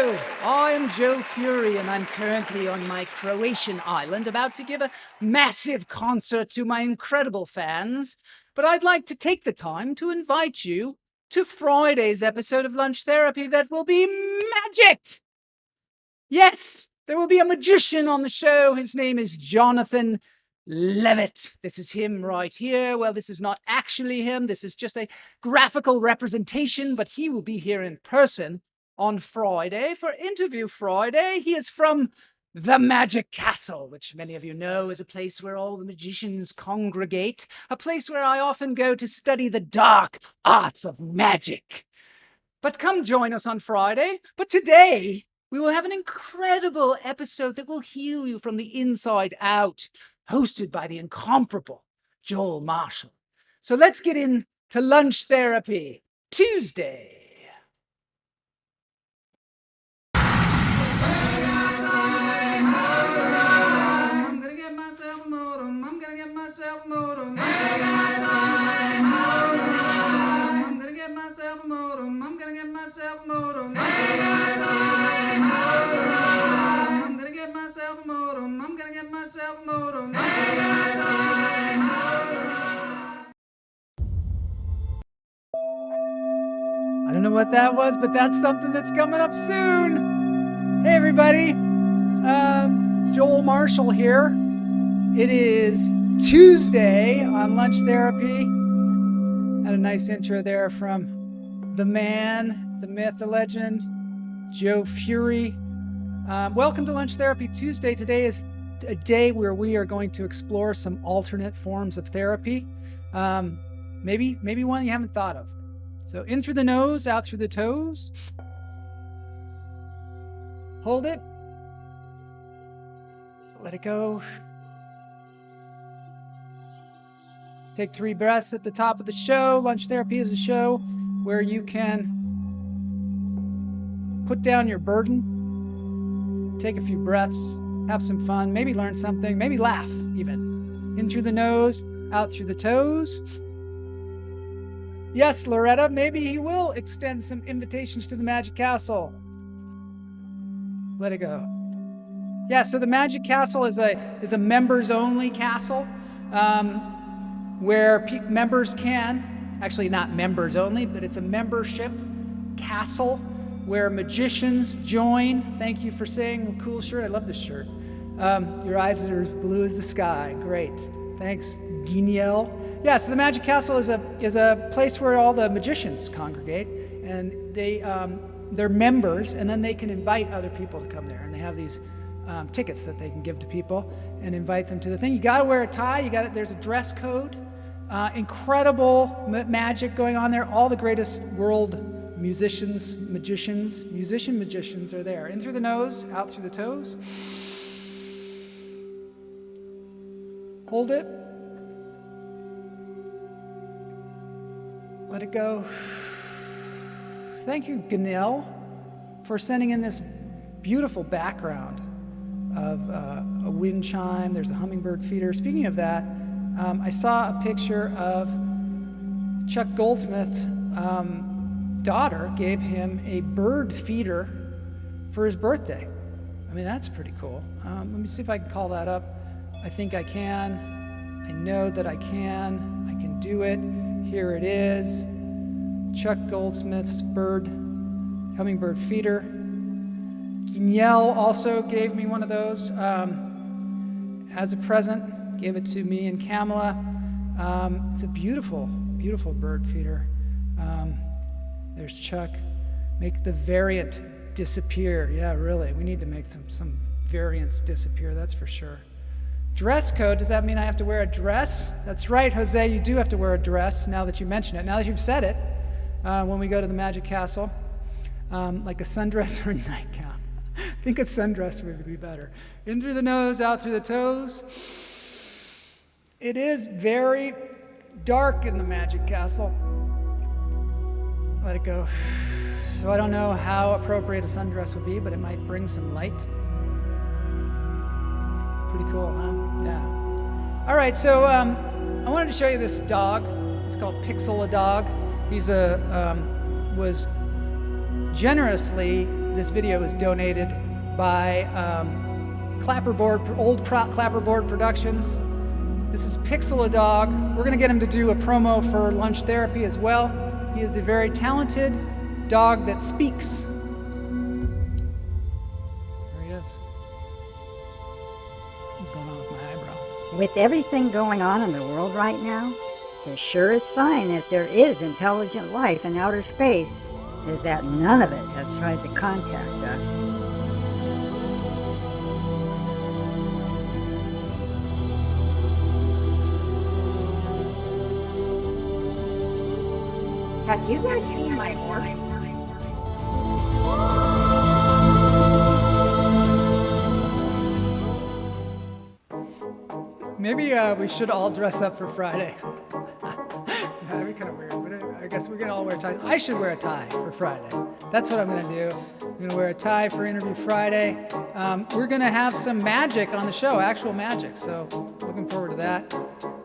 Hello, I'm Joe Fury, and I'm currently on my Croatian island about to give a massive concert to my incredible fans. But I'd like to take the time to invite you to Friday's episode of Lunch Therapy that will be magic! Yes, there will be a magician on the show. His name is Jonathan Levitt. This is him right here. Well, this is not actually him. This is just a graphical representation, but he will be here in person on Friday for Interview Friday. He is from the Magic Castle, which many of you know is a place where all the magicians congregate, a place where I often go to study the dark arts of magic. But come join us on Friday. But today, we will have an incredible episode that will heal you from the inside out, hosted by the incomparable Joel Marshall. So let's get into Lunch Therapy Tuesday. I'm gonna get myself a modem. I'm gonna get myself a modem. I'm gonna get myself a modem. I'm gonna get myself a modem. I'm gonna get myself a modem. I'm gonna get myself a modem. I don't know what that was, but that's something that's coming up soon. Hey, everybody. Joel Marshall here. It is Tuesday on Lunch Therapy. Had a nice intro there from the man, the myth, the legend, Joe Fury. Welcome to Lunch Therapy Tuesday. Today is a day where we are going to explore some alternate forms of therapy. Maybe one you haven't thought of. So in through the nose, out through the toes. Hold it. Let it go. Take 3 breaths at the top of the show. Lunch Therapy is a show where you can put down your burden, take a few breaths, have some fun, maybe learn something, maybe laugh even. In through the nose, out through the toes. Yes, Loretta, maybe he will extend some invitations to the Magic Castle. Let it go. Yeah, so the Magic Castle is a members-only castle where members can, actually not members only, but it's a membership castle where magicians join. Thank you for saying, cool shirt. I love this shirt. Your eyes are as blue as the sky. Great. Thanks, Guignel. Yeah, so the Magic Castle is a place where all the magicians congregate, and they're members, and then they can invite other people to come there, and they have these tickets that they can give to people and invite them to the thing. You got to wear a tie. There's a dress code. Incredible magic going on there. All the greatest world magicians are there. In through the nose, out through the toes. Hold it. Let it go. Thank you, Ganil, for sending in this beautiful background of a wind chime. There's a hummingbird feeder. Speaking of that, I saw a picture of Chuck Goldsmith's daughter gave him a bird feeder for his birthday. I mean, that's pretty cool. Let me see if I can call that up. I think I can. I know that I can. I can do it. Here it is. Chuck Goldsmith's hummingbird feeder. Guignel also gave me one of those as a present. Gave it to me and Kamala. It's a beautiful, beautiful bird feeder. There's Chuck. Make the variant disappear. Yeah, really. We need to make some variants disappear, that's for sure. Dress code, does that mean I have to wear a dress? That's right, Jose, you do have to wear a dress now that you mention it. Now that you've said it, when we go to the Magic Castle, like a sundress or a nightgown. I think a sundress would be better. In through the nose, out through the toes. It is very dark in the Magic Castle. Let it go. So I don't know how appropriate a sundress would be, but it might bring some light. Pretty cool, huh? Yeah. All right, so I wanted to show you this dog. It's called Pixeladog. He's was generously this video was donated by Old Clapperboard Productions. This is Pixeladog. We're gonna get him to do a promo for lunch therapy as well. He is a very talented dog that speaks. There he is. What's going on with my eyebrow? With everything going on in the world right now, the surest sign that there is intelligent life in outer space is that none of it has tried to contact us. Have you guys seen my horse? Maybe we should all dress up for Friday. That'd be kind of weird, but I guess we're gonna all wear ties. I should wear a tie for Friday. That's what I'm gonna do. I'm gonna wear a tie for Interview Friday. We're gonna have some magic on the show, actual magic, so looking forward to that.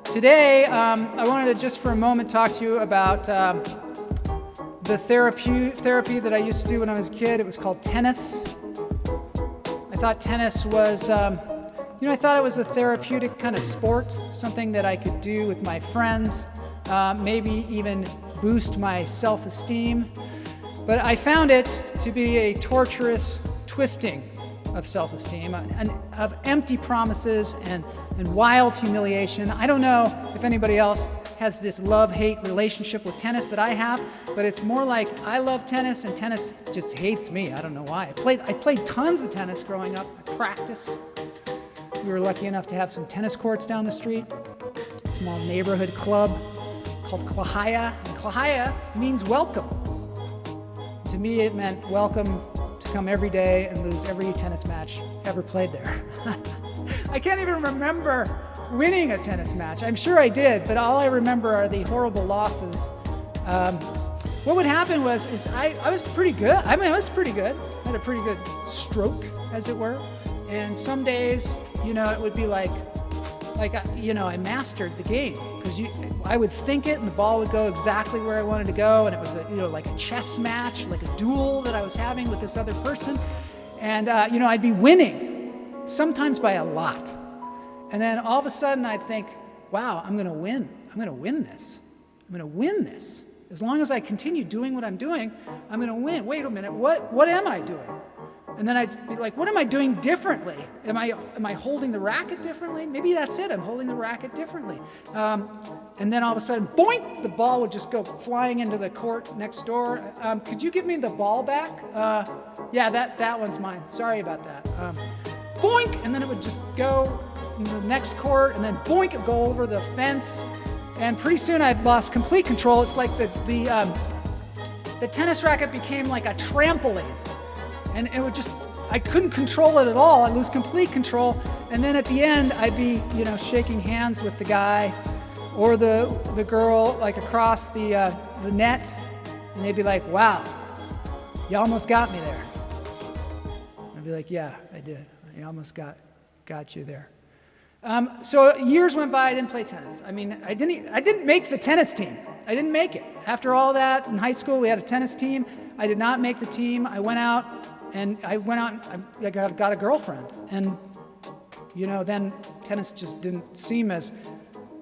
Today, I wanted to just for a moment talk to you about the therapy that I used to do when I was a kid. It was called tennis. I thought tennis was, I thought it was a therapeutic kind of sport, something that I could do with my friends, maybe even boost my self-esteem. But I found it to be a torturous twisting of self-esteem, of empty promises and wild humiliation. I don't know if anybody else has this love-hate relationship with tennis that I have, but it's more like I love tennis and tennis just hates me. I don't know why. I played tons of tennis growing up. I practiced. We were lucky enough to have some tennis courts down the street, a small neighborhood club called Klahaya. And Klahaya means welcome. To me, it meant welcome to come every day and lose every tennis match ever played there. I can't even remember winning a tennis match. I'm sure I did, but all I remember are the horrible losses. What would happen was I was pretty good. I was pretty good. I had a pretty good stroke, as it were. And some days, it would be like I mastered the game because I would think it and the ball would go exactly where I wanted to go, and it was like a chess match, like a duel that I was having with this other person, and I'd be winning, sometimes by a lot, and then all of a sudden I'd think, wow, I'm gonna win. I'm gonna win this. I'm gonna win this. As long as I continue doing what I'm doing, I'm gonna win. Wait a minute, what am I doing? And then I'd be like, what am I doing differently? Am I holding the racket differently? Maybe that's it, I'm holding the racket differently. And then all of a sudden, boink, the ball would just go flying into the court next door. Could you give me the ball back? Yeah, that one's mine. Sorry about that. Boink, and then it would just go in the next court, and then boink, it'd go over the fence. And pretty soon I've lost complete control. It's like the tennis racket became like a trampoline. And it would I couldn't control it at all. I'd lose complete control. And then at the end, I'd be, shaking hands with the guy or the girl, like across the net. And they'd be like, wow, you almost got me there. I'd be like, yeah, I did. I almost got you there. So years went by, I didn't play tennis. I didn't make the tennis team. I didn't make it. After all that, in high school, we had a tennis team. I did not make the team. I went out and I got a girlfriend. And, then tennis just didn't seem as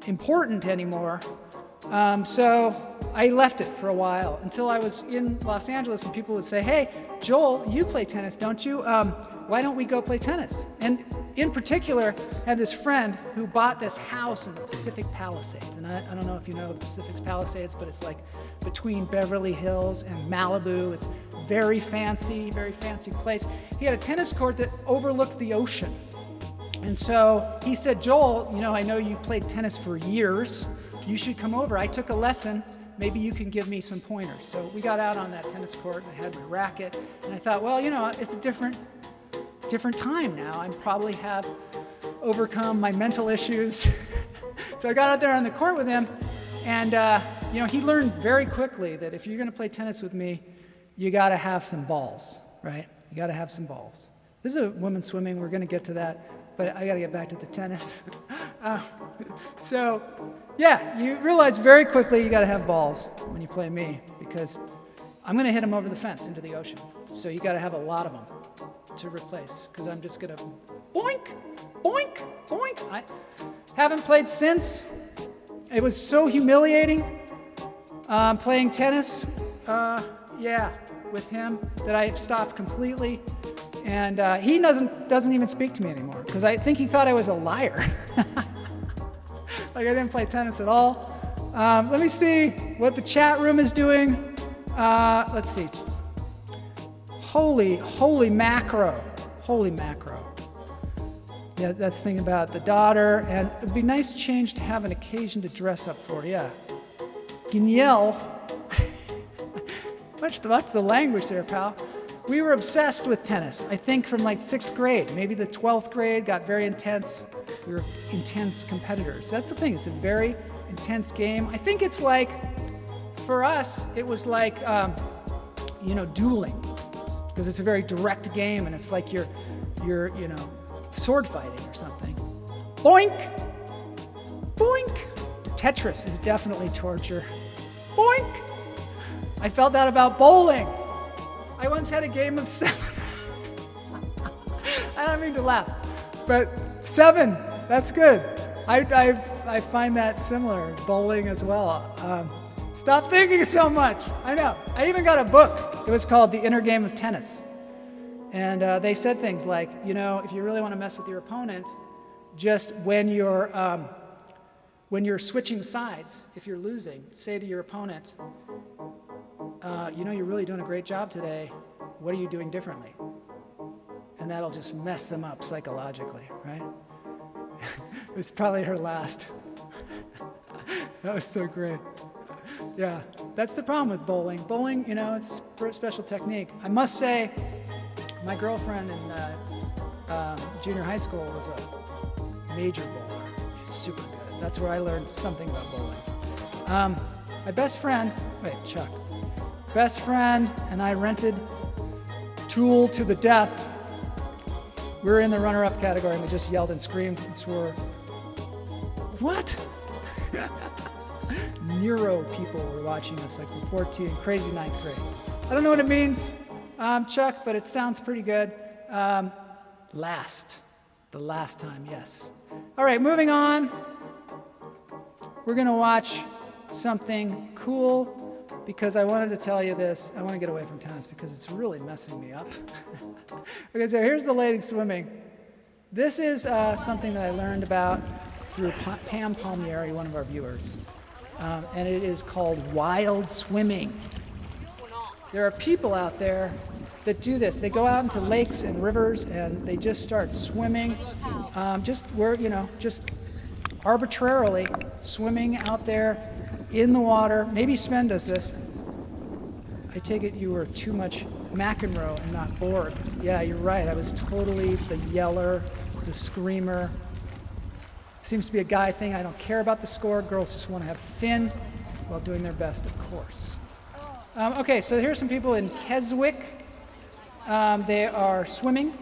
important anymore. So I left it for a while until I was in Los Angeles and people would say, hey, Joel, you play tennis, don't you? Why don't we go play tennis? And in particular, I had this friend who bought this house in the Pacific Palisades. And I don't know if you know the Pacific Palisades, but it's like between Beverly Hills and Malibu. It's very fancy place. He had a tennis court that overlooked the ocean. And so he said, Joel, I know you played tennis for years. You should come over. I took a lesson. Maybe you can give me some pointers. So we got out on that tennis court. I had my racket. And I thought, well, it's a different time now. I probably have overcome my mental issues. So I got out there on the court with him. And, he learned very quickly that if you're going to play tennis with me, you got to have some balls, right? You got to have some balls. This is a women's swimming. We're going to get to that. But I got to get back to the tennis. So, yeah, you realize very quickly you got to have balls when you play me because, I'm going to hit them over the fence into the ocean. So you got to have a lot of them to replace, because I'm just going to boink, boink, boink. I haven't played since. It was so humiliating playing tennis, with him, that I stopped completely. And he doesn't even speak to me anymore, because I think he thought I was a liar. Like I didn't play tennis at all. Let me see what the chat room is doing. Let's see. Holy macro. Holy macro. Yeah, that's the thing about the daughter, and it'd be nice change to have an occasion to dress up for. Yeah. Guignel. Watch the language there, pal. We were obsessed with tennis, I think from like 6th grade, maybe the 12th grade, got very intense. We were intense competitors. That's the thing, it's a very intense game. I think it's like, for us, it was like, dueling, because it's a very direct game, and it's like you're sword fighting or something. Boink! Boink! Tetris is definitely torture. Boink! I felt that about bowling. I once had a game of 7. I don't mean to laugh, but 7, that's good. I find that similar, bowling as well. Stop thinking so much. I know. I even got a book. It was called The Inner Game of Tennis. And they said things like, if you really want to mess with your opponent, just when you're switching sides, if you're losing, say to your opponent, you're really doing a great job today. What are you doing differently? And that'll just mess them up psychologically, right? It was probably her last. That was so great. Yeah, that's the problem with bowling. Bowling, it's a special technique. I must say, my girlfriend in junior high school was a major bowler. She's super good. That's where I learned something about bowling. My best friend and I rented Tool to the Death. We were in the runner-up category, and we just yelled and screamed and swore. What? Neuro people were watching us, like the 14, crazy 9th grade. I don't know what it means, Chuck, but it sounds pretty good. The last time, yes. All right, moving on. We're going to watch something cool, because I wanted to tell you this. I want to get away from tennis because it's really messing me up. Okay, so here's the lady swimming. This is something that I learned about through Pam Palmieri, one of our viewers. And it is called wild swimming. There are people out there that do this. They go out into lakes and rivers and they just start swimming, just arbitrarily swimming out there in the water. Maybe Sven does this. I take it you were too much McEnroe and not Borg. Yeah, you're right. I was totally the yeller, the screamer. Seems to be a guy thing. I don't care about the score. Girls just want to have fun while doing their best, of course. Okay, so here's some people in Keswick. They are swimming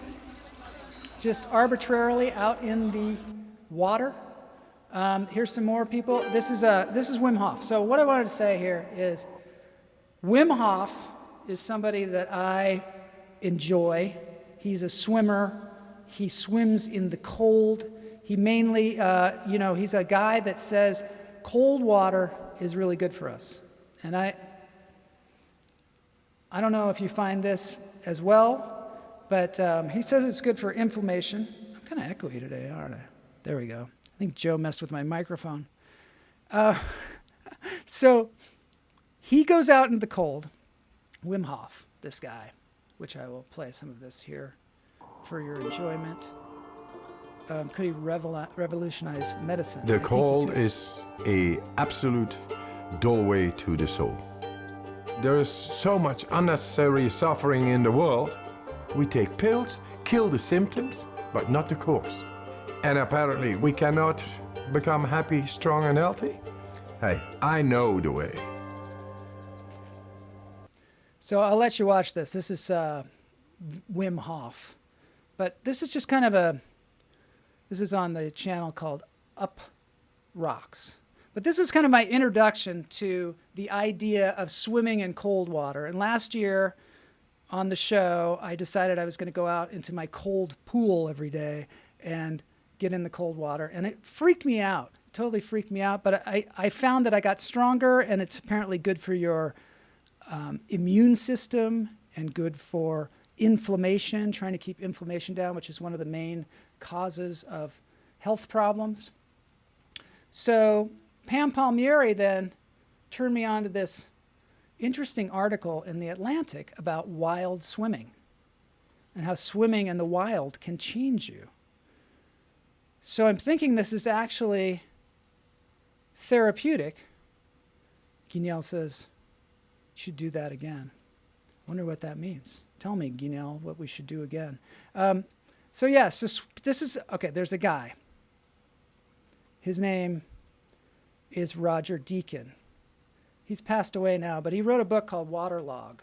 just arbitrarily out in the water. Here's some more people. This is Wim Hof. So what I wanted to say here is Wim Hof is somebody that I enjoy. He's a swimmer. He swims in the cold. He mainly, he's a guy that says cold water is really good for us. And I don't know if you find this as well, but he says it's good for inflammation. I'm kind of echoey today, aren't I? There we go. I think Joe messed with my microphone. So he goes out into the cold, Wim Hof, this guy, which I will play some of this here for your enjoyment. Could he revolutionize medicine? The cold is an absolute doorway to the soul. There is so much unnecessary suffering in the world. We take pills, kill the symptoms, but not the cause. And apparently we cannot become happy, strong, and healthy. Hey, I know the way. So I'll let you watch this. This is Wim Hof. But this is just kind of this is on the channel called Up Rocks. But this was kind of my introduction to the idea of swimming in cold water. And last year on the show, I decided I was going to go out into my cold pool every day and get in the cold water. And it freaked me out, totally freaked me out. But I found that I got stronger, and it's apparently good for your immune system and good for inflammation, trying to keep inflammation down, which is one of the main causes of health problems. So Pam Palmieri then turned me on to this interesting article in The Atlantic about wild swimming and how swimming in the wild can change you. So I'm thinking this is actually therapeutic. Guignol says, you should do that again. Wonder what that means. Tell me, Guignol, what we should do again. So this is, okay, there's a guy. His name is Roger Deacon. He's passed away now, but he wrote a book called Waterlog.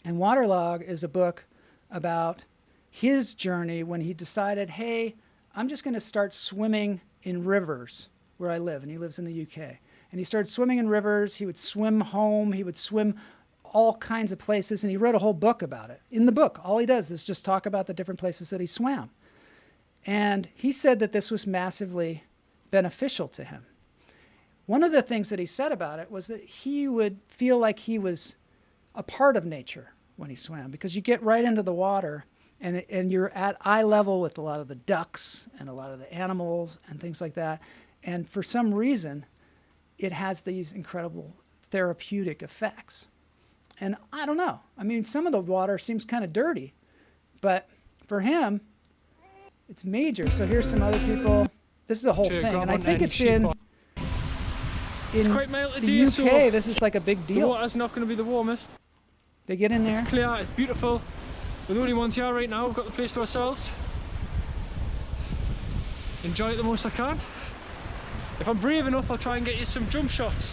And Waterlog is a book about his journey when he decided, hey, I'm just going to start swimming in rivers where I live. And he lives in the UK. And he started swimming in rivers. He would swim home. He would swim all kinds of places. And he wrote a whole book about it. In the book, all he does is just talk about the different places that he swam. And he said that this was massively beneficial to him. One of the things that he said about it was that he would feel like he was a part of nature when he swam, because you get right into the water and you're at eye level with a lot of the ducks and a lot of the animals and things like that. And for some reason, it has these incredible therapeutic effects. And I don't know. I mean, some of the water seems kind of dirty, but for him, it's major. So here's some other people. This is a whole thing, and I think it's in quite mild the UK. So this is like a big deal. The water's not going to be the warmest. They get in there. It's clear, it's beautiful. We're the only ones here right now. We've got the place to ourselves. Enjoy it the most I can. If I'm brave enough, I'll try and get you some jump shots.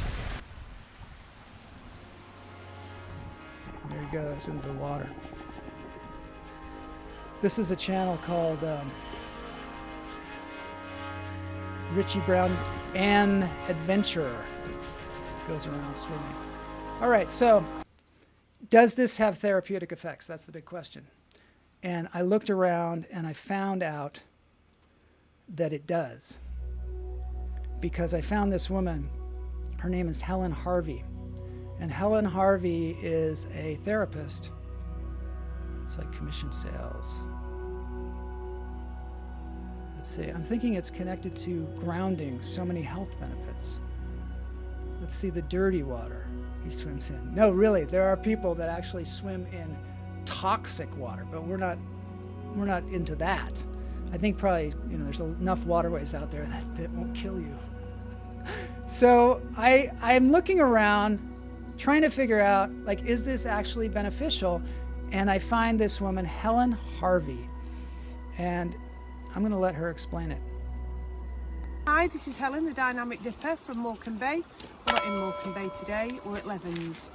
There he goes into the water. This is a channel called Richie Brown An Adventurer. Goes around swimming. All right, so does this have therapeutic effects? That's the big question. And I looked around and I found out that it does. Because I found this woman, her name is Helen Harvey. And Helen Harvey is a therapist. It's like commission sales. Let's see, I'm thinking it's connected to grounding, so many health benefits. Let's see, the dirty water he swims in. No, really, there are people that actually swim in toxic water, but we're not into that. I think probably, there's enough waterways out there that won't kill you. So I'm looking around, trying to figure out, like, is this actually beneficial? And I find this woman, Helen Harvey, and I'm going to let her explain it. Hi, this is Helen, the Dynamic Dipper from Morecambe Bay. We're not in Morecambe Bay today, we're at Levens.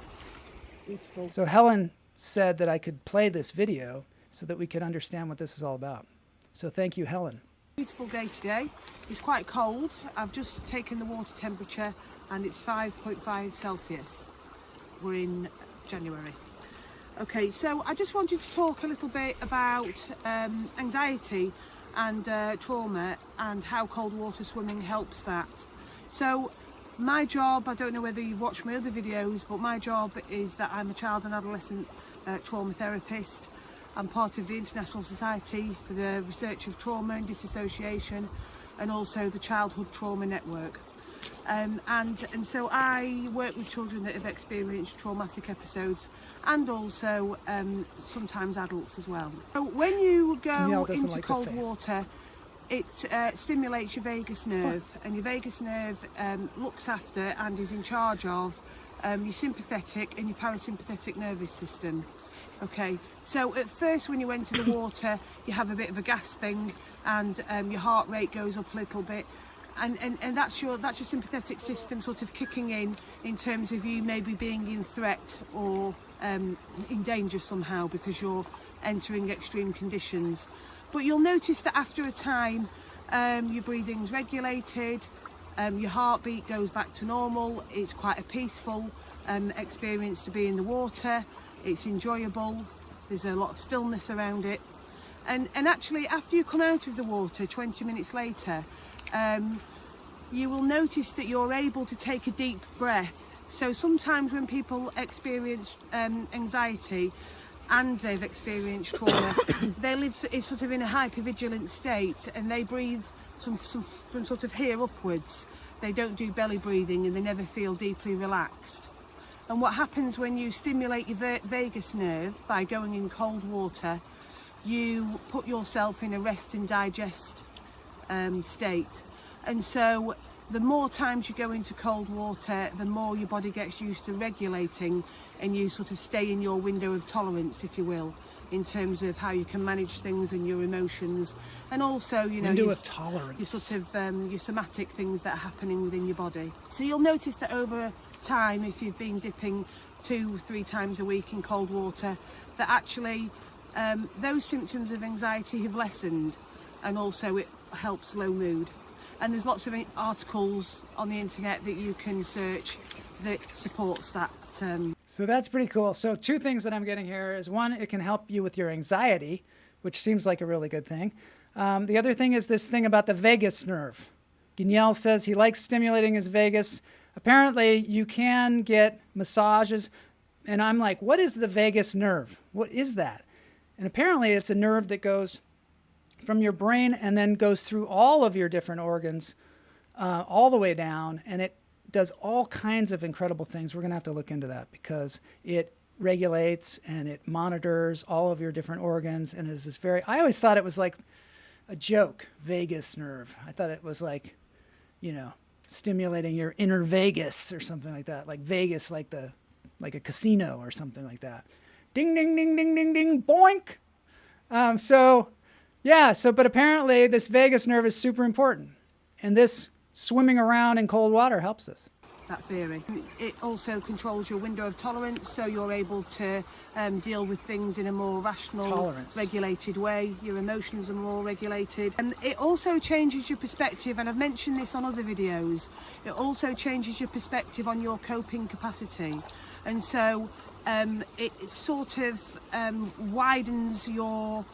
Beautiful. So Helen said that I could play this video so that we could understand what this is all about. So thank you, Helen. Beautiful day today. It's quite cold. I've just taken the water temperature and it's 5.5 Celsius. We're in January. Okay, so I just wanted to talk a little bit about anxiety and trauma and how cold water swimming helps that. So my job, I don't know whether you've watched my other videos, but my job is that I'm a child and adolescent trauma therapist. I'm part of the International Society for the Research of Trauma and Disassociation, and also the Childhood Trauma Network. And so I work with children that have experienced traumatic episodes, and also sometimes adults as well. So when you go into cold water, it stimulates your vagus nerve, and your vagus nerve looks after and is in charge of your sympathetic and your parasympathetic nervous system. Okay, so at first when you enter the water, you have a bit of a gasping, and your heart rate goes up a little bit, and that's your sympathetic system sort of kicking in terms of you maybe being in threat or in danger somehow because you're entering extreme conditions. But you'll notice that after a time your breathing's regulated, Your heartbeat goes back to normal. It's quite a peaceful experience to be in the water. It's enjoyable. There's a lot of stillness around it. And actually, after you come out of the water 20 minutes later, you will notice that you're able to take a deep breath. So sometimes when people experience anxiety and they've experienced trauma, they live sort of in a hypervigilant state, and they breathe from sort of here upwards. They don't do belly breathing, and they never feel deeply relaxed. And what happens when you stimulate your vagus nerve by going in cold water, you put yourself in a rest and digest state. And so the more times you go into cold water, the more your body gets used to regulating, and you sort of stay in your window of tolerance, if you will, in terms of how you can manage things and your emotions, and also, you know, Window of tolerance. your sort of your somatic things that are happening within your body. So you'll notice that over time, if you've been dipping 2-3 times a week in cold water, that actually those symptoms of anxiety have lessened, and also it helps low mood. And there's lots of articles on the internet that you can search that supports that. So that's pretty cool. So 2 things that I'm getting here is, one, it can help you with your anxiety, which seems like a really good thing. The other thing is this thing about the vagus nerve. Guignel says he likes stimulating his vagus. Apparently you can get massages, and I'm like, what is the vagus nerve? What is that? And apparently it's a nerve that goes from your brain and then goes through all of your different organs, all the way down, and it does all kinds of incredible things. We're going to have to look into that, because it regulates and it monitors all of your different organs, and is this very, I always thought it was like a joke, vagus nerve. I thought it was like, you know, stimulating your inner Vegas or something like that, like Vegas, like a casino or something like that. Ding, ding, ding, ding, ding, ding, boink. But apparently this vagus nerve is super important, and this swimming around in cold water helps us. That theory. It also controls your window of tolerance, so you're able to deal with things in a more rational, regulated way. Your emotions are more regulated. And it also changes your perspective, and I've mentioned this on other videos, it also changes your perspective on your coping capacity. And so it sort of widens your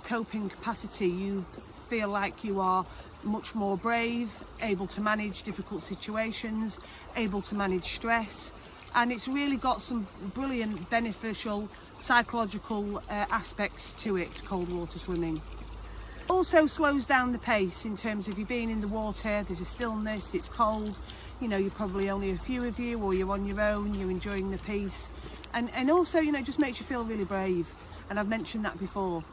coping capacity. You feel like you are much more brave, able to manage difficult situations, able to manage stress, and it's really got some brilliant beneficial psychological aspects to it, cold water swimming. Also slows down the pace in terms of you being in the water, there's a stillness, it's cold, you know, you're probably only a few of you, or you're on your own, you're enjoying the peace, and also, you know, it just makes you feel really brave, and I've mentioned that before.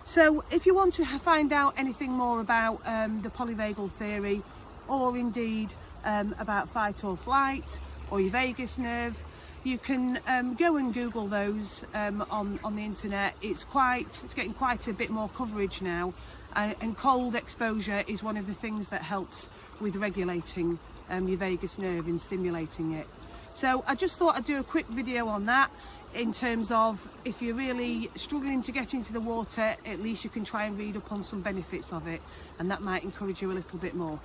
So if you want to find out anything more about the polyvagal theory, or indeed about fight or flight, or your vagus nerve, you can go and Google those on the internet. It's getting quite a bit more coverage now, and cold exposure is one of the things that helps with regulating your vagus nerve and stimulating it. So I just thought I'd do a quick video on that, in terms of, if you're really struggling to get into the water, at least you can try and read up on some benefits of it, and that might encourage you a little bit more.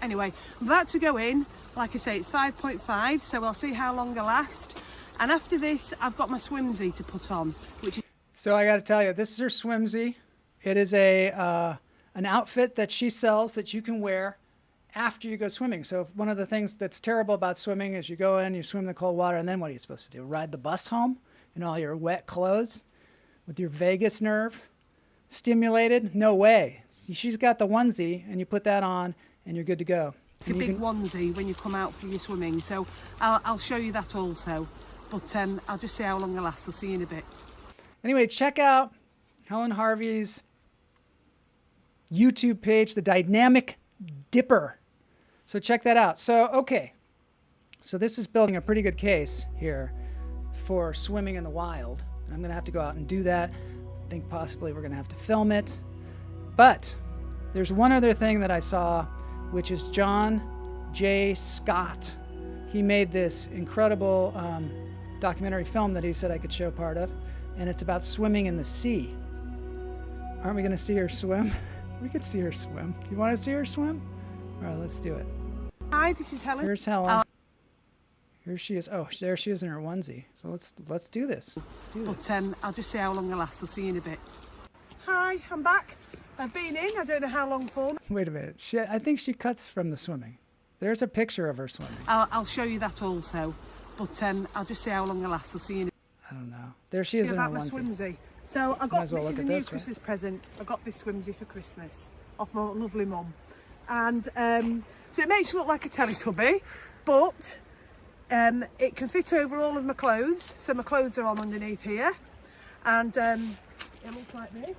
Anyway, I'm about to go in. Like I say, it's 5.5, so I'll see how long I last. And after this, I've got my swimsy to put on, which is... So I got to tell you, this is her swimsy. It is an outfit that she sells that you can wear after you go swimming. So one of the things that's terrible about swimming is you go in, you swim in the cold water, and then what are you supposed to do? Ride the bus home in all your wet clothes with your vagus nerve stimulated? No way. She's got the onesie, and you put that on, and you're good to go. A big onesie when you come out for your swimming. So I'll show you that also. But I'll just see how long I last. I'll see you in a bit. Anyway, check out Helen Harvey's YouTube page, The Dynamic Dipper. So check that out. So, okay. So this is building a pretty good case here for swimming in the wild. And I'm going to have to go out and do that. I think possibly we're going to have to film it. But there's one other thing that I saw, which is John J. Scott. He made this incredible documentary film that he said I could show part of. And it's about swimming in the sea. Aren't we going to see her swim? We could see her swim. You want to see her swim? All right, let's do it. Hi, this is Helen. Here's Helen. Here she is. Oh, there she is in her onesie. So let's do this. Let's do this. But I'll just see how long I last. I'll see you in a bit. Hi, I'm back. I've been in. I don't know how long for. Wait a minute. I think she cuts from the swimming. There's a picture of her swimming. I'll show you that also. But I'll just see how long I last. I'll see you in a bit. I don't know. There she is in her onesie. So I got well this look is a at new this, right? Christmas present. I got this swimsy for Christmas off my lovely mum. And so it makes you look like a Teletubby, but it can fit over all of my clothes. So my clothes are on underneath here. And it looks like this.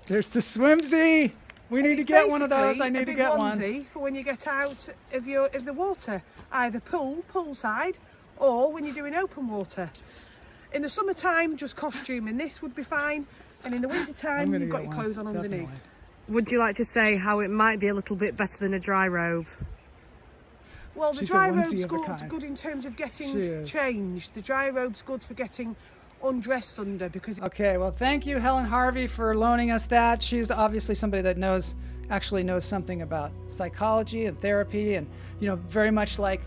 There's the swimsy. We need to get one of those. I need to get one. For when you get out of the water, either poolside, or when you're doing open water. In the summertime, just costume in this would be fine, and in the winter time, you've got your clothes on underneath. Would you like to say how it might be a little bit better than a dry robe? Well, the She's a dry onesie robe's of a kind. good in terms of She getting is. changed. The dry robe's good for getting undressed under because. Okay, well, thank you, Helen Harvey, for loaning us that. She's obviously somebody that actually knows something about psychology and therapy, and very much like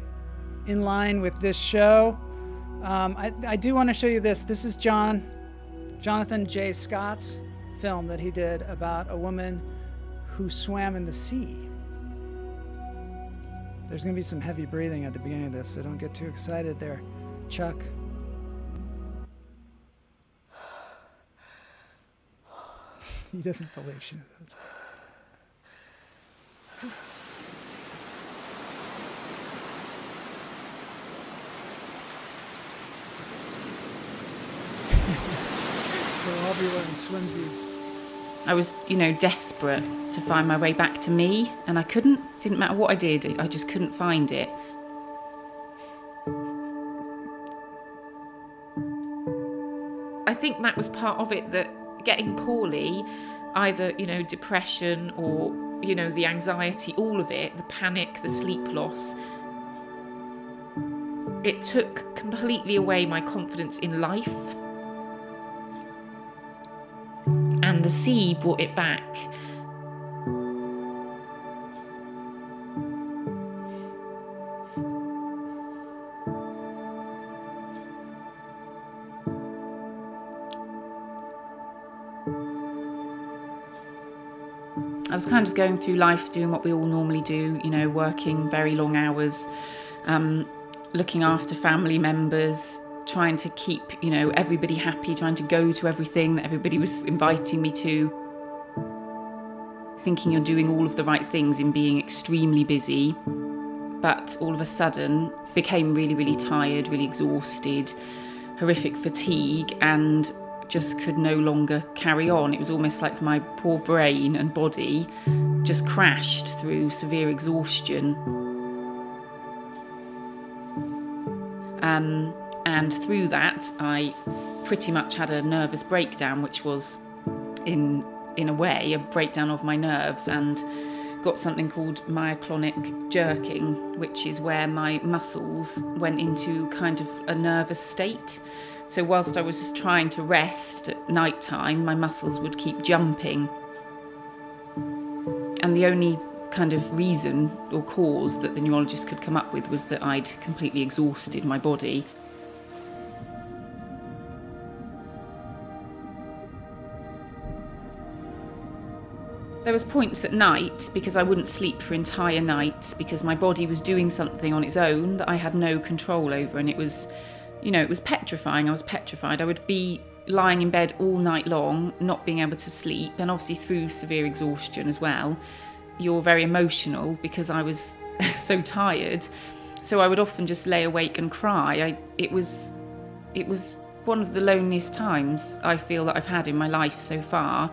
in line with this show. I do want to show you this. This is Jonathan J. Scott's film that he did about a woman who swam in the sea. There's going to be some heavy breathing at the beginning of this, so don't get too excited there, Chuck. He doesn't believe she knows. They'll all be wearing swimsies. I was, desperate to find my way back to me, and I couldn't. Didn't matter what I did, I just couldn't find it. I think that was part of it, that getting poorly, either, depression or, the anxiety, all of it, the panic, the sleep loss, it took completely away my confidence in life. And the sea brought it back. I was kind of going through life doing what we all normally do, working very long hours, looking after family members, trying to keep, everybody happy, trying to go to everything that everybody was inviting me to. Thinking you're doing all of the right things in being extremely busy, but all of a sudden became really, really tired, really exhausted, horrific fatigue, and just could no longer carry on. It was almost like my poor brain and body just crashed through severe exhaustion. And through that, I pretty much had a nervous breakdown, which was, in a way, a breakdown of my nerves, and got something called myoclonic jerking, which is where my muscles went into kind of a nervous state. So whilst I was trying to rest at night time, my muscles would keep jumping. And the only kind of reason or cause that the neurologist could come up with was that I'd completely exhausted my body. There was points at night, because I wouldn't sleep for entire nights, because my body was doing something on its own that I had no control over, and it was petrifying. I was petrified. I would be lying in bed all night long, not being able to sleep, and obviously through severe exhaustion as well. You're very emotional because I was so tired. So I would often just lay awake and cry. It was one of the loneliest times I feel that I've had in my life so far.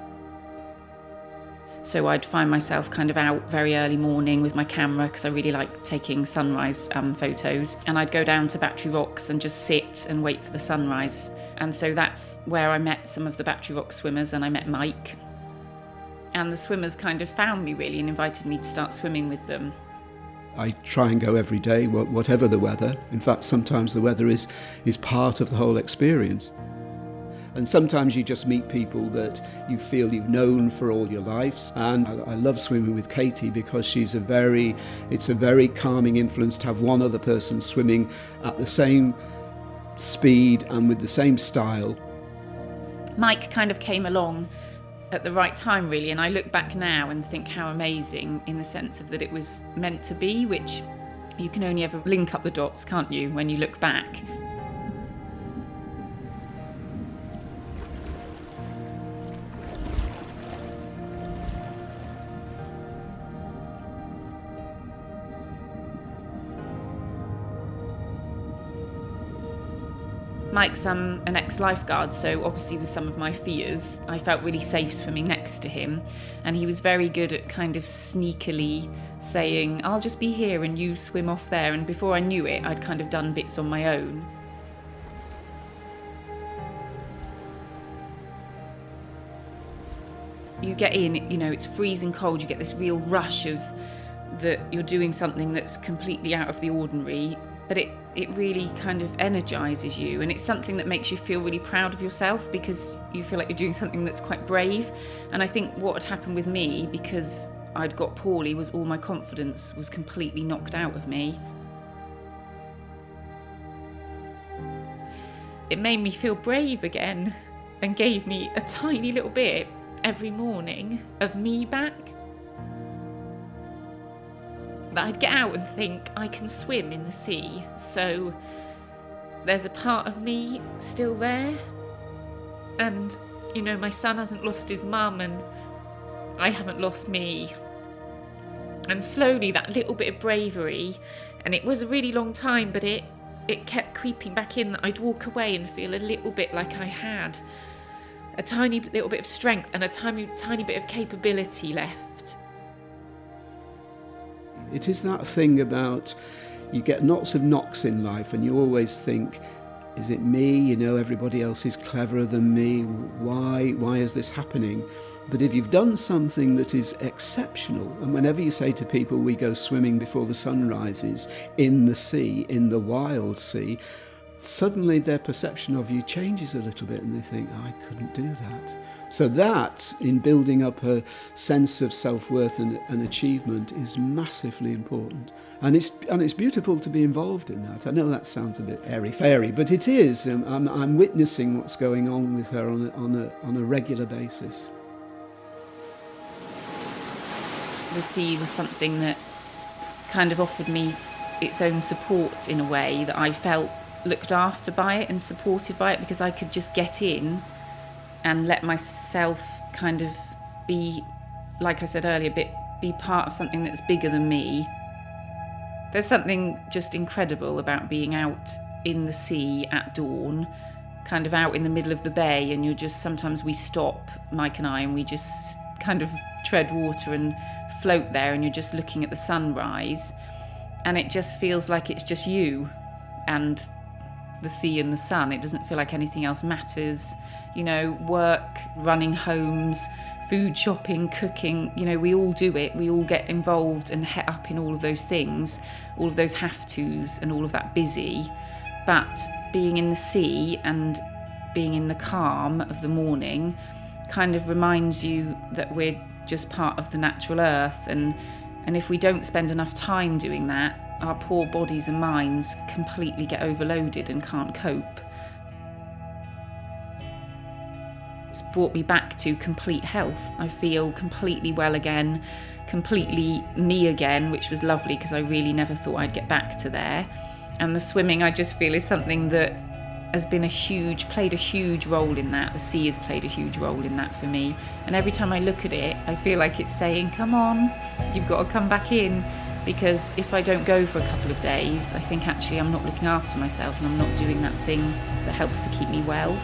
So I'd find myself kind of out very early morning with my camera, because I really like taking sunrise photos. And I'd go down to Battery Rocks and just sit and wait for the sunrise. And so that's where I met some of the Battery Rock swimmers, and I met Mike. And the swimmers kind of found me really and invited me to start swimming with them. I try and go every day, whatever the weather. In fact, sometimes the weather is part of the whole experience. And sometimes you just meet people that you feel you've known for all your lives. And I love swimming with Katie because it's a very calming influence to have one other person swimming at the same speed and with the same style. Mike kind of came along at the right time, really, and I look back now and think how amazing, in the sense of that it was meant to be, which you can only ever link up the dots, can't you, when you look back. Mike's an ex-lifeguard, so obviously with some of my fears, I felt really safe swimming next to him, and he was very good at kind of sneakily saying, I'll just be here and you swim off there, and before I knew it, I'd kind of done bits on my own. You get in, you know, it's freezing cold, you get this real rush of that you're doing something that's completely out of the ordinary, but it really kind of energises you, and it's something that makes you feel really proud of yourself because you feel like you're doing something that's quite brave. And I think what had happened with me, because I'd got poorly, was all my confidence was completely knocked out of me. It made me feel brave again and gave me a tiny little bit every morning of me back. That I'd get out and think, I can swim in the sea, so there's a part of me still there. And, you know, my son hasn't lost his mum and I haven't lost me. And slowly that little bit of bravery, and it was a really long time, but it kept creeping back in, that I'd walk away and feel a little bit like I had a tiny little bit of strength and a tiny bit of capability left. It is that thing about, you get lots of knocks in life and you always think, is it me? You know, everybody else is cleverer than me. Why is this happening? But if you've done something that is exceptional, and whenever you say to people, we go swimming before the sun rises in the sea, in the wild sea, suddenly their perception of you changes a little bit and they think, I couldn't do that. So that, in building up a sense of self-worth and achievement, is massively important. And it's beautiful to be involved in that. I know that sounds a bit airy-fairy, but it is. I'm witnessing what's going on with her on a regular basis. The sea was something that kind of offered me its own support in a way, that I felt looked after by it and supported by it, because I could just get in and let myself kind of be, like I said earlier, be part of something that's bigger than me. There's something just incredible about being out in the sea at dawn, kind of out in the middle of the bay, and sometimes we stop, Mike and I, and we just kind of tread water and float there, and you're just looking at the sunrise, and it just feels like it's just you and the sea and the sun. It doesn't feel like anything else matters. You know, work, running homes, food shopping, cooking, you know, we all do it. We all get involved and het up in all of those things, all of those have-tos and all of that busy. But being in the sea and being in the calm of the morning kind of reminds you that we're just part of the natural earth, and if we don't spend enough time doing that, our poor bodies and minds completely get overloaded and can't cope. It's brought me back to complete health. I feel completely well again, completely me again, which was lovely because I really never thought I'd get back to there. And the swimming, I just feel, is something that has been played a huge role in that. The sea has played a huge role in that for me. And every time I look at it, I feel like it's saying, come on, you've got to come back in. Because if I don't go for a couple of days, I think actually I'm not looking after myself and I'm not doing that thing that helps to keep me well.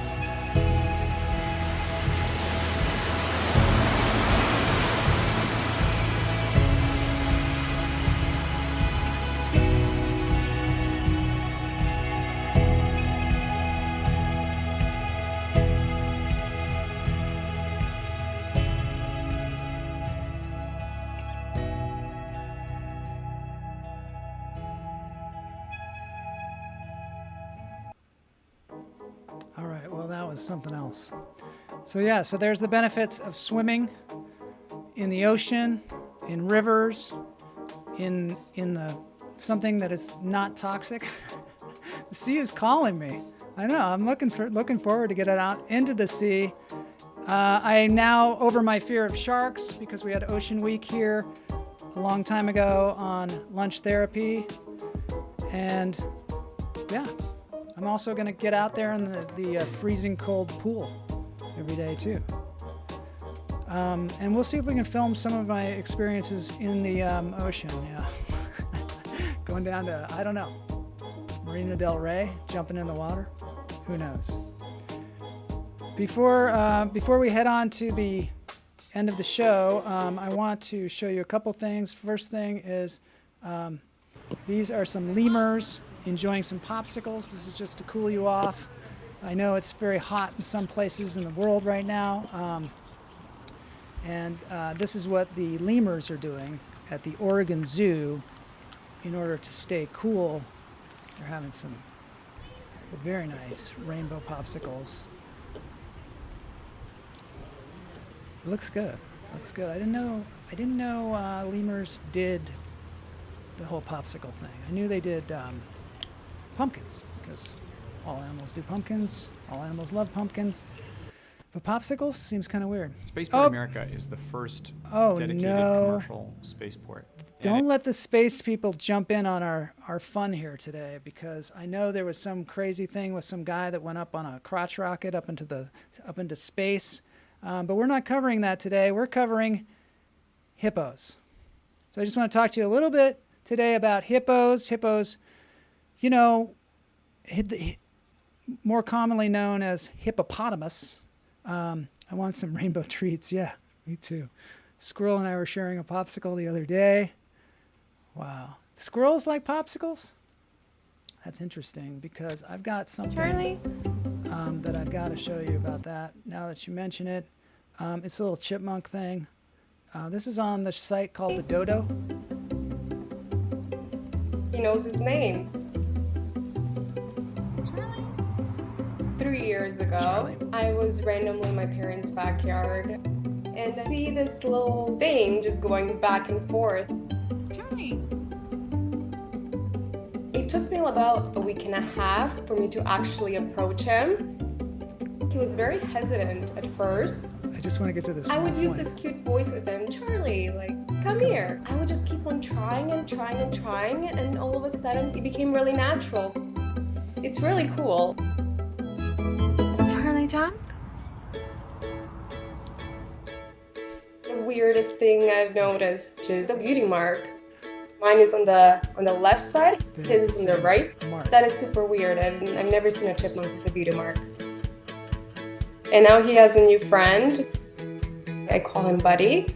was something else. So yeah, so there's the benefits of swimming in the ocean, in rivers, in the something that is not toxic. The sea is calling me. I know. I'm looking forward to getting out into the sea. I am now over my fear of sharks because we had Ocean Week here a long time ago on lunch therapy, and yeah, I'm also going to get out there in the freezing cold pool every day too. And we'll see if we can film some of my experiences in the ocean. Yeah, going down to, I don't know, Marina del Rey, jumping in the water. Who knows? Before we head on to the end of the show, I want to show you a couple things. First thing is these are some lemurs enjoying some popsicles. This is just to cool you off. I know it's very hot in some places in the world right now. And this is what the lemurs are doing at the Oregon Zoo in order to stay cool. They're having some very nice rainbow popsicles. It looks good. Looks good. I didn't know lemurs did the whole popsicle thing. I knew they did pumpkins because all animals do pumpkins. All animals love pumpkins. But popsicles seems kind of weird. Spaceport America is the first dedicated commercial spaceport. Don't let the space people jump in on our fun here today, because I know there was some crazy thing with some guy that went up on a crotch rocket up into space. But we're not covering that today. We're covering hippos. So I just want to talk to you a little bit today about hippos. Hippos, you know, more commonly known as hippopotamus. I want some rainbow treats. Yeah, me too. Squirrel and I were sharing a popsicle the other day. Wow. Squirrels like popsicles? That's interesting, because I've got something that I've got to show you about that now that you mention it. It's a little chipmunk thing. This is on the site called the Dodo. He knows his name. 3 years ago, Charlie. I was randomly in my parents' backyard and I see this little thing just going back and forth. Charlie. It took me about a week and a half for me to actually approach him. He was very hesitant at first. I just want to get to this I would one use point. this cute voice with him, Charlie, like, come here. I would just keep on trying and trying and trying, and all of a sudden it became really natural. It's really cool. Charlie, jump. The weirdest thing I've noticed is the beauty mark. Mine is on the left side, his is on the right. Mark. That is super weird. I've never seen a chipmunk with a beauty mark. And now he has a new friend. I call him Buddy.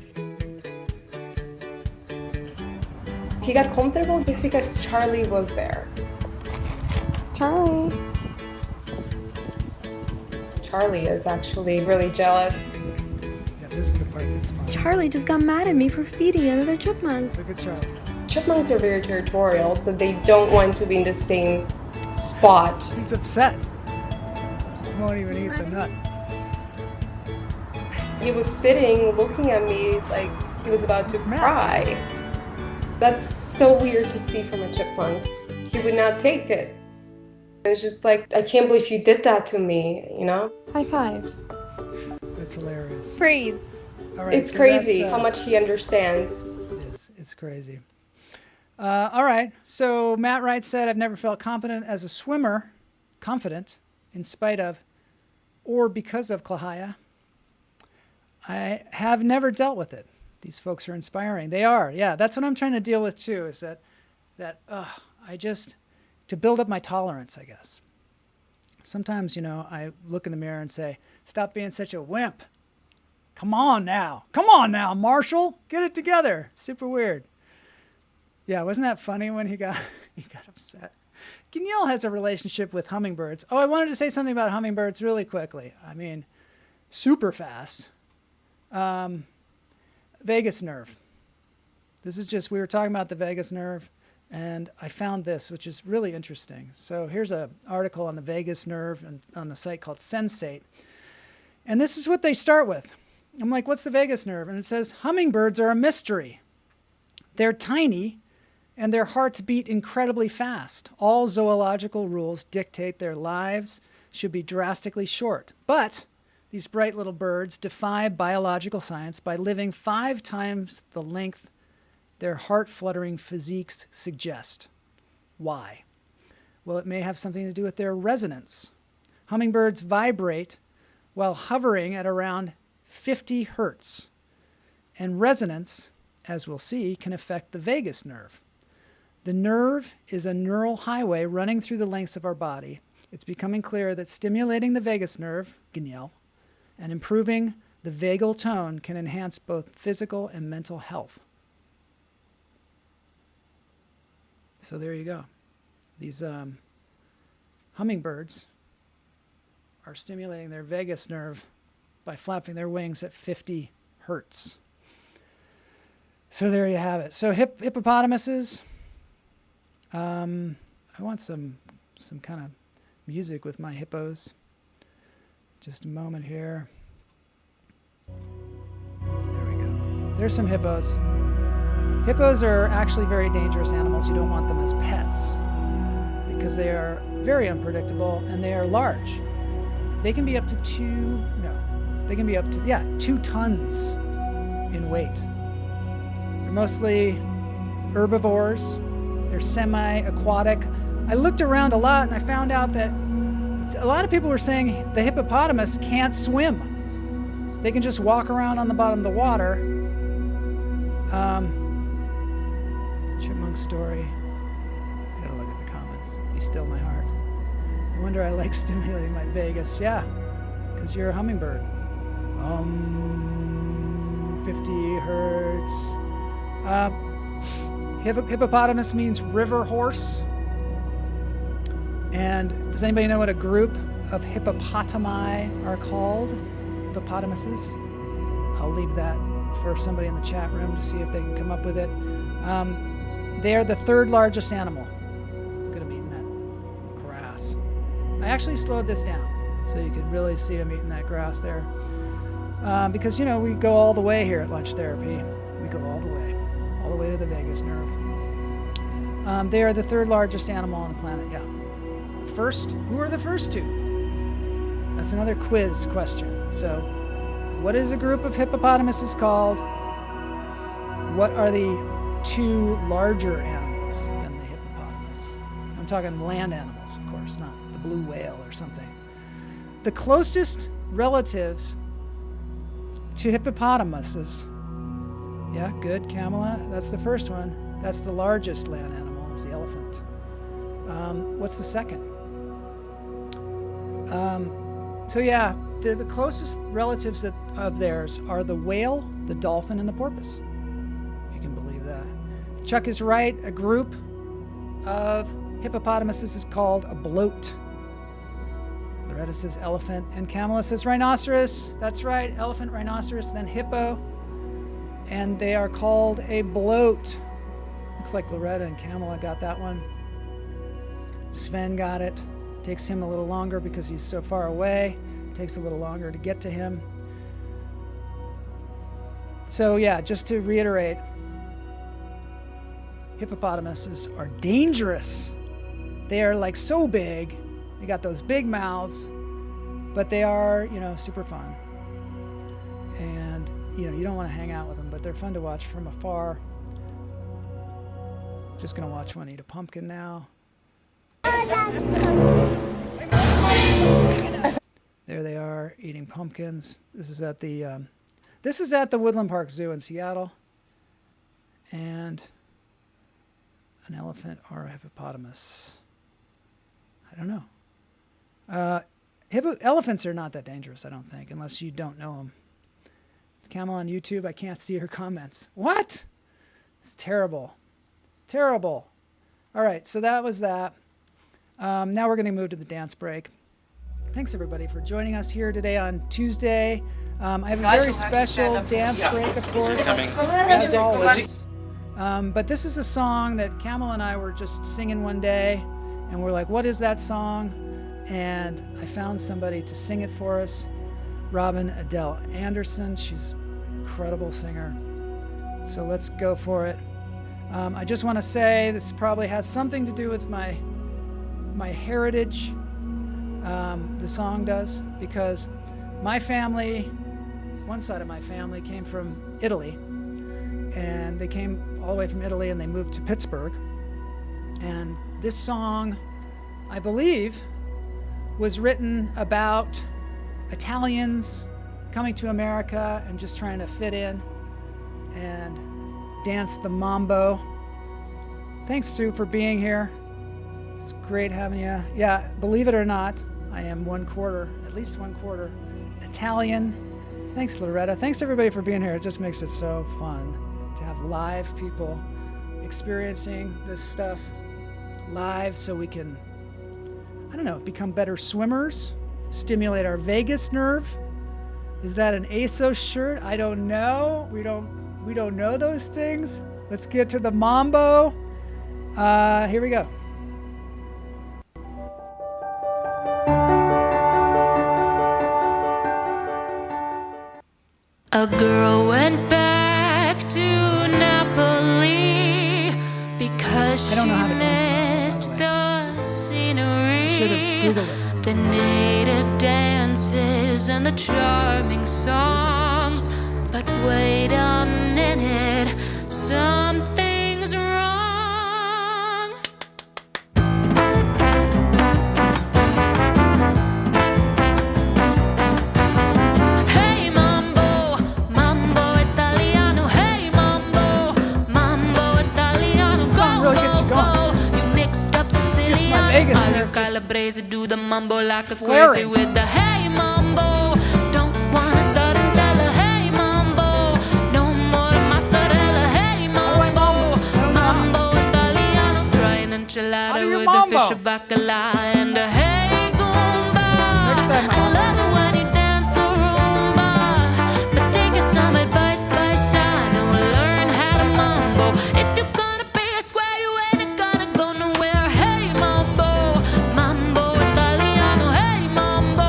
He got comfortable just because Charlie was there. Charlie. Charlie is actually really jealous. Yeah, this is the part that's fun. Charlie just got mad at me for feeding another chipmunk. Look at Charlie. Chipmunks are very territorial, so they don't want to be in the same spot. He's upset. He won't even eat the nut. He was sitting looking at me like he was about to cry. That's so weird to see from a chipmunk. He would not take it. It's just like, I can't believe you did that to me, you know? High five. That's hilarious. Freeze. All right, It's so crazy that's, how much he understands. It is. It's crazy. All right. So Matt Wright said, I've never felt confident as a swimmer, confident in spite of or because of Klahaya. I have never dealt with it. These folks are inspiring. They are. Yeah, that's what I'm trying to deal with too, is that to build up my tolerance, I guess. Sometimes, you know, I look in the mirror and say, stop being such a wimp. Come on now, Marshall, get it together. Super weird. Yeah, wasn't that funny when he got upset? Kenyel has a relationship with hummingbirds. Oh, I wanted to say something about hummingbirds really quickly. I mean, super fast. Vagus nerve. This is just, we were talking about the vagus nerve, And I found this, which is really interesting. So here's an article on the vagus nerve and on the site called Sensate. And this is what they start with. I'm like, what's the vagus nerve? And it says, hummingbirds are a mystery. They're tiny, and their hearts beat incredibly fast. All zoological rules dictate their lives should be drastically short. But these bright little birds defy biological science by living 5 times the length their heart-fluttering physiques suggest. Why? Well, it may have something to do with their resonance. Hummingbirds vibrate while hovering at around 50 hertz. And resonance, as we'll see, can affect the vagus nerve. The nerve is a neural highway running through the lengths of our body. It's becoming clear that stimulating the vagus nerve, Gnil, and improving the vagal tone can enhance both physical and mental health. So there you go. These hummingbirds are stimulating their vagus nerve by flapping their wings at 50 hertz. So there you have it. So hippopotamuses. I want some kind of music with my hippos. Just a moment here. There we go. There's some hippos. Hippos are actually very dangerous animals. You don't want them as pets because they are very unpredictable and they are large. They can be up to 2 tons in weight. They're mostly herbivores. They're semi-aquatic. I looked around a lot and I found out that a lot of people were saying the hippopotamus can't swim. They can just walk around on the bottom of the water. Chipmunk story. I gotta look at the comments. Be still my heart. No wonder I like stimulating my vagus. Yeah, because you're a hummingbird. 50 hertz. Hippopotamus means river horse. And does anybody know what a group of hippopotami are called? Hippopotamuses? I'll leave that for somebody in the chat room to see if they can come up with it. They are the 3rd largest animal. Look at them eating that grass. I actually slowed this down so you could really see them eating that grass there. Because, you know, we go all the way here at Lunch Therapy. We go all the way to the vagus nerve. They are the 3rd largest animal on the planet, yeah. The first, who are the first 2? That's another quiz question. So, what is a group of hippopotamuses called? What are the 2 larger animals than the hippopotamus? I'm talking land animals, of course, not the blue whale or something. The closest relatives to hippopotamuses, yeah, good, Kamala, that's the first one. That's the largest land animal, is the elephant. What's the second? So yeah, the closest relatives of theirs are the whale, the dolphin, and the porpoise. If you can believe that. Chuck is right. A group of hippopotamuses is called a bloat. Loretta says elephant, and Kamala says rhinoceros. That's right, elephant, rhinoceros, then hippo. And they are called a bloat. Looks like Loretta and Kamala got that one. Sven got it. Takes him a little longer because he's so far away. Takes a little longer to get to him. So yeah, just to reiterate, hippopotamuses are dangerous. They are like so big. They got those big mouths, but they are, you know, super fun. And, you know, you don't want to hang out with them, but they're fun to watch from afar. Just gonna watch one eat a pumpkin now. There they are eating pumpkins. This is at the Woodland Park Zoo in Seattle. And an elephant or a hippopotamus. I don't know. Elephants are not that dangerous, I don't think, unless you don't know them. It's Camel on YouTube. I can't see her comments. What? It's terrible. It's terrible. All right, so that was that. Now we're going to move to the dance break. Thanks, everybody, for joining us here today on Tuesday. I have a very special dance break, of course, as always. But this is a song that Camel and I were just singing one day, and we're like, what is that song? And I found somebody to sing it for us, Robin Adele Anderson. She's an incredible singer. So let's go for it. I just want to say this probably has something to do with my heritage. The song does, because my family, one side of my family came from Italy, and they came all the way from Italy and they moved to Pittsburgh. And this song, I believe, was written about Italians coming to America and just trying to fit in and dance the mambo. Thanks, Sue, for being here. It's great having you. Yeah, believe it or not, I am at least one quarter Italian. Thanks, Loretta. Thanks, everybody, for being here. It just makes it so fun to have live people experiencing this stuff live, so we can, I don't know, become better swimmers, stimulate our vagus nerve. Is that an ASOS shirt? I don't know. We don't know those things. Let's get to the mambo. Here we go. A girl went back to Napoli because she missed the scenery, the native dances and the charming songs. But wait a minute, something's wrong. Hey mambo, mambo italiano. Hey mambo, mambo italiano. Go, go, go. You mixed up Sicilian, Italian, Calabrese. Do the mambo like a crazy with the hey mambo. Don't wanna tarantella. Hey mambo, no more mozzarella. Hey mambo, mambo italiano. Try an enchilada with a fish, a bacala, and a hey goomba. I love it when you dance the rumba, but take some advice by Shino. Learn how to mambo. If you're gonna be a square, you ain't gonna go nowhere. Hey mambo, mambo italiano. Hey mambo,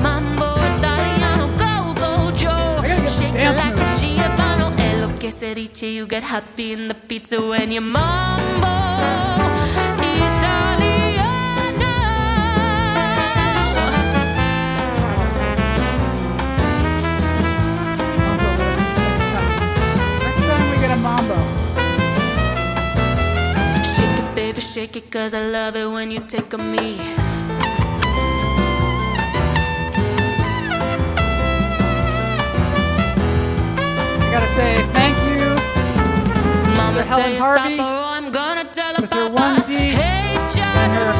mambo italiano. Go, go, Joe. Shake it like a Giovanni. E lo che si dice, you get happy in the pizza when you mambo italiano. Mambo lessons next time. Next time we get a mambo. Shake it, baby, shake it, 'cause I love it when you take on me. I gotta say thank you Mama to Helen say Harvey stop or I'm gonna tell her with her papa. onesie Hey, and her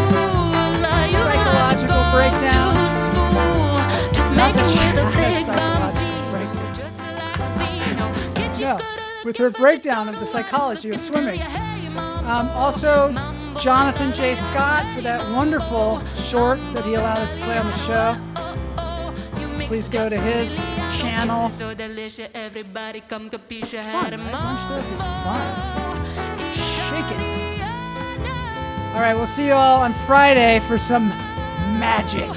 psychological breakdown. Just Not make it that she with a had a big psychological breakdown. No, with her breakdown of the psychology of swimming. Also, Jonathan J. Scott for that wonderful short that he allowed us to play on the show. Please go to his channel. It's fun, right? Lunch stuff is fun. Shake it. All right, we'll see you all on Friday for some magic.